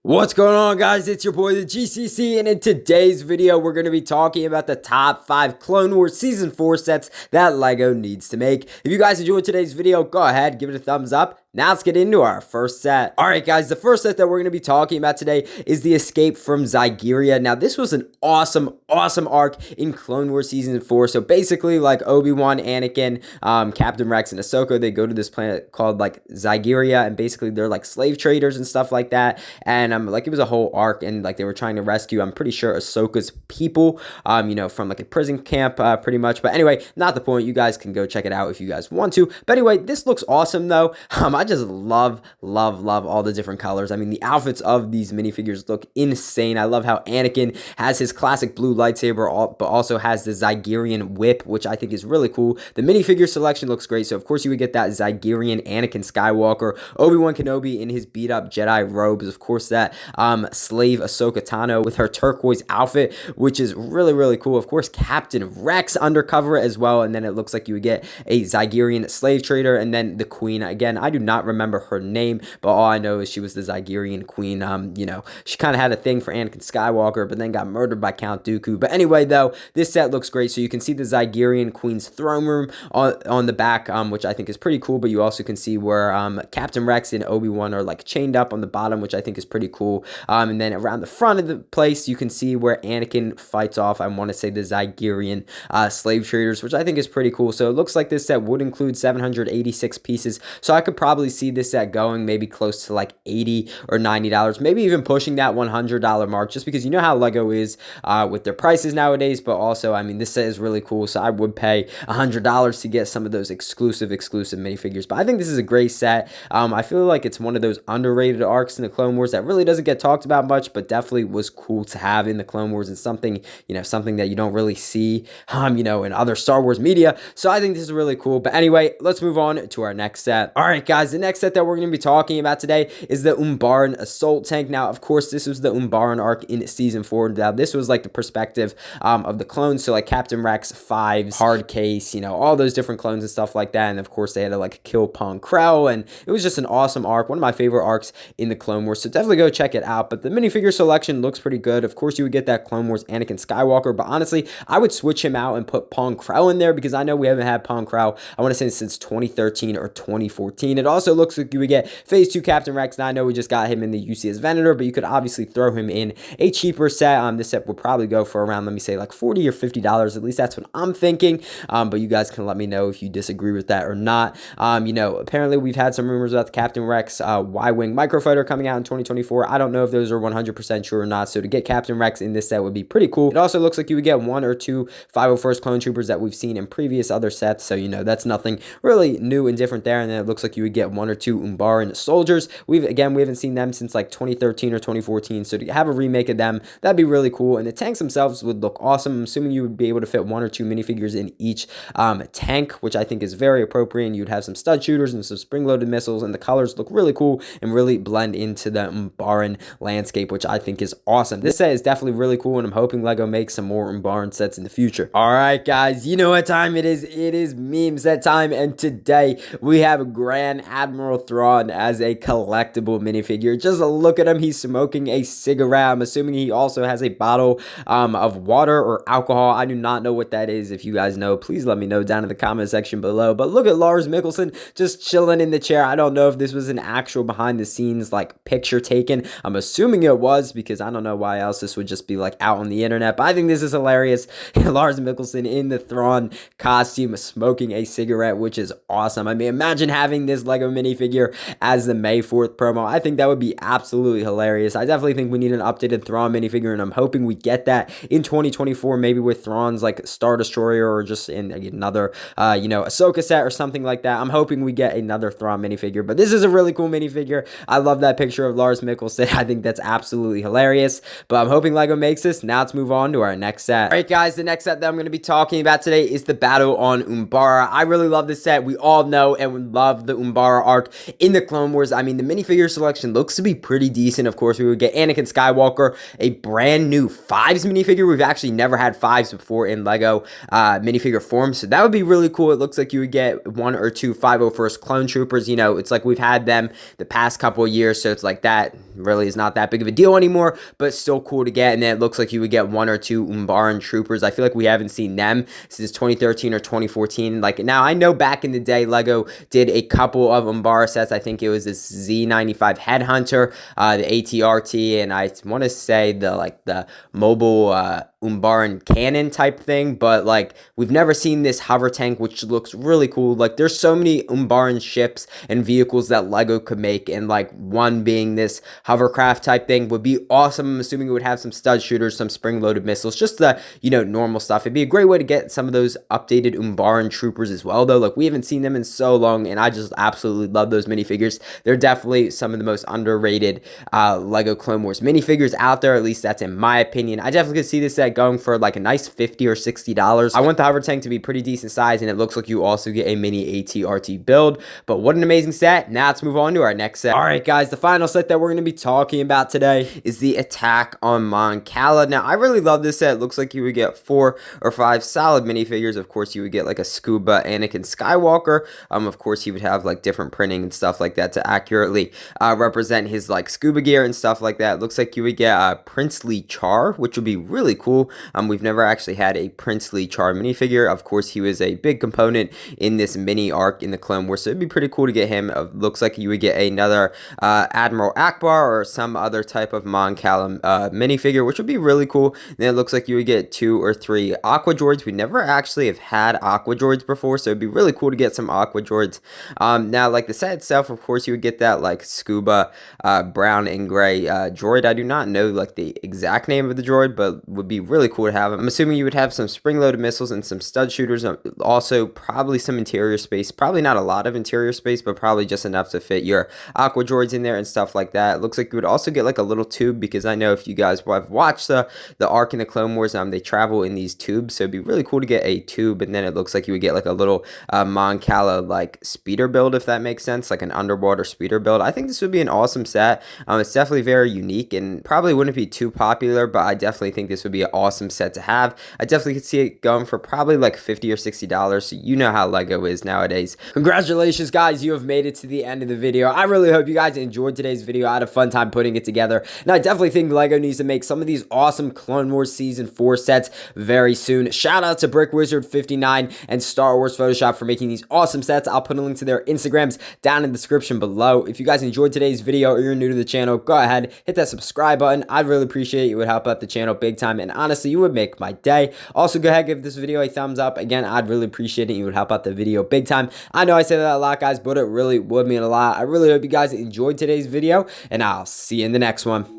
What's going on, guys? It's your boy the GCC, and in today's video we're going to be talking about the top 5 Clone Wars Season 4 sets that LEGO needs to make. If you guys enjoyed today's video, go ahead, give it a thumbs up. Now let's get into our first set. Alright guys, the first set that we're going to be talking about today is the Escape from Zeria. Now this was an awesome arc in Clone Wars Season 4. So basically, like Obi-Wan, Anakin, Captain Rex, and Ahsoka, they go to this planet called like Zeria, and basically they're like slave traders and stuff like that. And like it was a whole arc, and like they were trying to rescue, I'm pretty sure, Ahsoka's people, from like a prison camp, pretty much. But anyway, not the point. You guys can go check it out if you guys want to. But anyway, this looks awesome though. I just love all the different colors. I mean, the outfits of these minifigures look insane. I love how Anakin has his classic blue lightsaber, but also has the Zygerian whip, which I think is really cool. The minifigure selection looks great. So of course you would get that Zygerian Anakin Skywalker, Obi-Wan Kenobi in his beat up Jedi robes, of course that slave Ahsoka Tano with her turquoise outfit, which is really cool. Of course, Captain Rex undercover as well, and then it looks like you would get a Zygerian slave trader, and then the queen. Again, I do not remember her name, but all I know is she was the Zygerian queen. She kind of had a thing for Anakin Skywalker, but then got murdered by Count Dooku. But anyway, though, this set looks great. So you can see the Zygerian queen's throne room on the back, which I think is pretty cool, but you also can see where Captain Rex and Obi-Wan are like chained up on the bottom, which I think is pretty cool. And then around the front of the place, you can see where Anakin fights off, I want to say, the Zygerian slave traders, which I think is pretty cool. So it looks like this set would include 786 pieces. So I could probably see this set going maybe close to like $80 or $90, maybe even pushing that $100 mark, just because you know how LEGO is with their prices nowadays. But also, I mean, this set is really cool, so I would pay $100 to get some of those exclusive minifigures. But I think this is a great set. I feel like it's one of those underrated arcs in the Clone Wars that really doesn't get talked about much, but definitely was cool to have in the Clone Wars, and something that you don't really see in other Star Wars media. So I think this is really cool. But anyway, let's move on to our next set. All right guys, the next set that we're going to be talking about today is the Umbaran Assault Tank. Now of course this was the Umbaran arc in Season 4. Now this was like the perspective of the clones, so like Captain Rex, Fives, Hard Case, all those different clones and stuff like that. And of course they had to like kill Pong Krell, and it was just an awesome arc, one of my favorite arcs in the Clone Wars, so definitely go check it out. But the minifigure selection looks pretty good. Of course you would get that Clone Wars Anakin Skywalker, but honestly I would switch him out and put Pong Krell in there, because I know we haven't had Pong Krell, I want to say, since 2013 or 2014. It also looks like you would get Phase 2 Captain Rex. Now I know we just got him in the UCS Venator, but you could obviously throw him in a cheaper set. This set would probably go for around, let me say, like $40 or $50. At least that's what I'm thinking. But you guys can let me know if you disagree with that or not. Apparently we've had some rumors about the Captain Rex Y-Wing Microfighter coming out in 2024. I don't know if those are 100% true or not. So to get Captain Rex in this set would be pretty cool. It also looks like you would get 1 or 2 501st Clone Troopers that we've seen in previous other sets. So, that's nothing really new and different there. And then it looks like you would get 1 or 2 Umbaran soldiers. We haven't seen them since like 2013 or 2014. So to have a remake of them, that'd be really cool. And the tanks themselves would look awesome. I'm assuming you would be able to fit 1 or 2 minifigures in each tank, which I think is very appropriate. And you'd have some stud shooters and some spring-loaded missiles, and the colors look really cool and really blend into the Umbaran landscape, which I think is awesome. This set is definitely really cool, and I'm hoping LEGO makes some more Umbaran sets in the future. All right, guys, you know what time it is. It is meme set time, and today we have Grand Admiral Thrawn as a collectible minifigure. Just look at him. He's smoking a cigarette. I'm assuming he also has a bottle of water or alcohol. I do not know what that is. If you guys know, please let me know down in the comment section below. But look at Lars Mikkelsen just chilling in the chair. I don't know if this was an actual behind the scenes like picture taken. I'm assuming it was, because I don't know why else this would just be like out on the internet. But I think this is hilarious. Lars Mikkelsen in the Thrawn costume smoking a cigarette, which is awesome. I mean, imagine having this LEGO minifigure as the May 4th promo. I think that would be absolutely hilarious. I definitely think we need an updated Thrawn minifigure, and I'm hoping we get that in 2024, maybe with Thrawn's like Star Destroyer, or just in another Ahsoka set or something like that. I'm hoping we get another Thrawn minifigure, but this is a really cool minifigure. I love that picture of Lars Mikkelsen. I think that's absolutely hilarious, but I'm hoping LEGO makes this. Now let's move on to our next set. All right, guys, the next set that I'm going to be talking about today is the Battle on Umbra. I really love this set. We all know and we love the Umbra arc in the Clone Wars. I mean, the minifigure selection looks to be pretty decent. Of course, we would get Anakin Skywalker, a brand new Fives minifigure. We've actually never had Fives before in LEGO minifigure form, so that would be really cool. It looks like you would get 1 or 2 501st Clone Troopers. It's like we've had them the past couple of years, so it's like that really is not that big of a deal anymore, but still cool to get. And then it looks like you would get 1 or 2 Umbaran troopers. I feel like we haven't seen them since 2013 or 2014. Like, now I know back in the day, LEGO did a couple of Umbara sets. I think it was this Z95 Headhunter, the ATRT, and I want to say the mobile Umbaran cannon type thing, but like we've never seen this hover tank, which looks really cool. Like, there's so many Umbaran ships and vehicles that LEGO could make, and like one being this hovercraft type thing would be awesome. I'm assuming it would have some stud shooters, some spring-loaded missiles, just the, you know, normal stuff. It'd be a great way to get some of those updated Umbaran troopers as well, though. Like, we haven't seen them in so long, and I just absolutely love those minifigures. They're definitely some of the most underrated LEGO Clone Wars minifigures out there. At least that's in my opinion. I definitely could see this set going for like a nice $50 or $60. I want the hover tank to be pretty decent size, and it looks like you also get a mini ATRT build. But what an amazing set. Now let's move on to our next set. All right, guys, the final set that we're going to be talking about today is the Attack on Montala. Now, I really love this set. It looks like you would get 4 or 5 solid minifigures. Of course, you would get like a Scuba Anakin Skywalker. Of course, he would have like different printing and stuff like that to accurately represent his like scuba gear and stuff like that. It looks like you would get Princely Char, which would be really cool. We've never actually had a Princely Char minifigure. Of course, he was a big component in this mini arc in the Clone Wars, so it'd be pretty cool to get him. Looks like you would get another Admiral Akbar or some other type of Mon Cala minifigure, which would be really cool. Then it looks like you would get 2 or 3 Aqua Droids. We never actually have had Aqua Droids before, so it'd be really cool to get some Aqua Droids. Now, like the set itself, of course, you would get that like Scuba brown and gray droid. I do not know like the exact name of the droid, but would be really cool to have him. I'm assuming you would have some spring-loaded missiles and some stud shooters. Also, probably some interior space. Probably not a lot of interior space, but probably just enough to fit your Aqua Droids in there and stuff like that. It looks like you would also get like a little tube, because I know if you guys have watched the arc in the Clone Wars, they travel in these tubes, so it'd be really cool to get a tube. And then it looks like you would get like a little Mon Cala like speeder build, if that makes sense, like an underwater speeder build. I think this would be an awesome set. It's definitely very unique and probably wouldn't be too popular, but I definitely think this would be an awesome set to have. I definitely could see it going for probably like $50 or $60, so you know how LEGO is nowadays. Congratulations, guys, you have made it to the end of the video. I really hope you guys enjoyed today's video. I had a fun time putting it together, and I definitely think LEGO needs to make some of these awesome Clone Wars Season 4 sets very soon. Shout out to Brick Wizard 59 and Star Wars Photoshop for making these awesome sets. I'll put a link to their Instagrams down in the description below. If you guys enjoyed today's video or you're new to the channel, go ahead, hit that subscribe button. I'd really appreciate it. It would help out the channel big time, and honestly, you would make my day. Also, go ahead, give this video a thumbs up. Again, I'd really appreciate it. You would help out the video big time. I know I say that a lot, guys, but it really would mean a lot. I really hope you guys enjoyed today's video, and I'll see you in the next one.